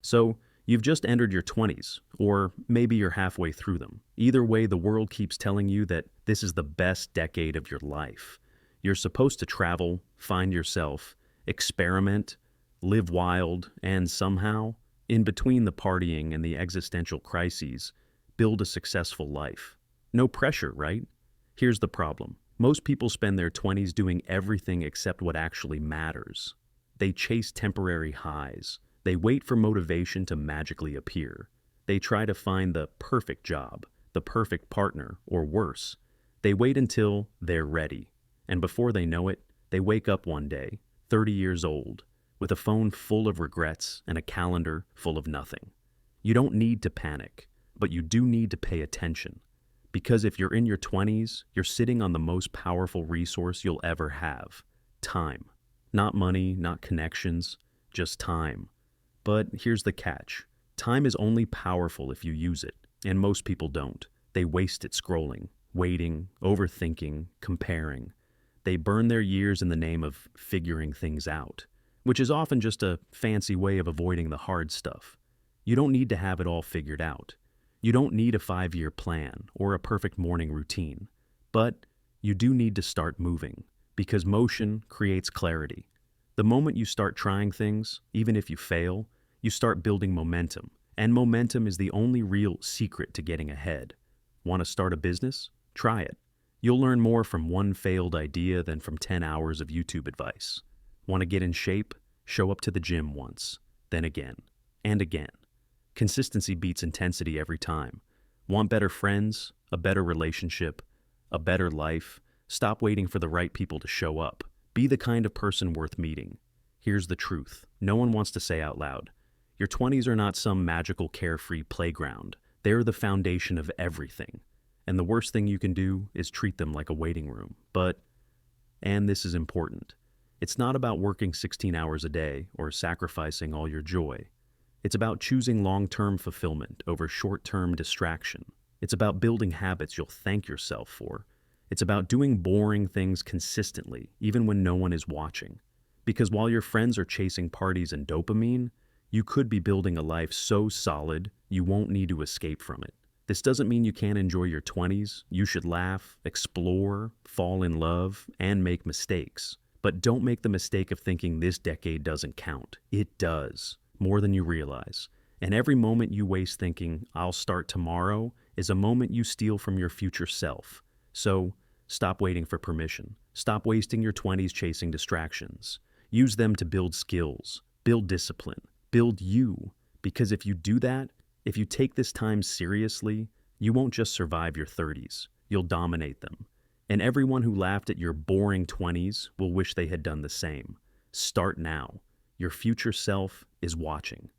So, you've just entered your 20s, or maybe you're halfway through them. Either way, the world keeps telling you that this is the best decade of your life. You're supposed to travel, find yourself, experiment, live wild, and somehow, in between the partying and the existential crises, build a successful life. No pressure, right? Here's the problem. Most people spend their 20s doing everything except what actually matters. They chase temporary highs. They wait for motivation to magically appear. They try to find the perfect job, the perfect partner, or worse. They wait until they're ready. And before they know it, they wake up one day, 30 years old, with a phone full of regrets and a calendar full of nothing. You don't need to panic, but you do need to pay attention. Because if you're in your 20s, you're sitting on the most powerful resource you'll ever have: time. Not money, not connections, just time. But here's the catch: time is only powerful if you use it, and most people don't. They waste it scrolling, waiting, overthinking, comparing. They burn their years in the name of figuring things out, which is often just a fancy way of avoiding the hard stuff. You don't need to have it all figured out. You don't need a 5-year plan or a perfect morning routine. But you do need to start moving, because motion creates clarity. The moment you start trying things, even if you fail, you start building momentum. And momentum is the only real secret to getting ahead. Want to start a business? Try it. You'll learn more from one failed idea than from 10 hours of YouTube advice. Want to get in shape? Show up to the gym once, then again, and again. Consistency beats intensity every time. Want better friends, a better relationship, a better life? Stop waiting for the right people to show up. Be the kind of person worth meeting. Here's the truth no one wants to say out loud. Your 20s are not some magical carefree playground. They're the foundation of everything. And the worst thing you can do is treat them like a waiting room. But, and this is important, it's not about working 16 hours a day or sacrificing all your joy. It's about choosing long-term fulfillment over short-term distraction. It's about building habits you'll thank yourself for. It's about doing boring things consistently, even when no one is watching. Because while your friends are chasing parties and dopamine, you could be building a life so solid you won't need to escape from it. This doesn't mean you can't enjoy your 20s. You should laugh, explore, fall in love, and make mistakes. But don't make the mistake of thinking this decade doesn't count. It does, more than you realize. And every moment you waste thinking, "I'll start tomorrow," is a moment you steal from your future self. So, stop waiting for permission. Stop wasting your 20s chasing distractions. Use them to build skills, build discipline, build you. Because if you do that, if you take this time seriously, you won't just survive your 30s, you'll dominate them. And everyone who laughed at your boring 20s will wish they had done the same. Start now. Your future self is watching.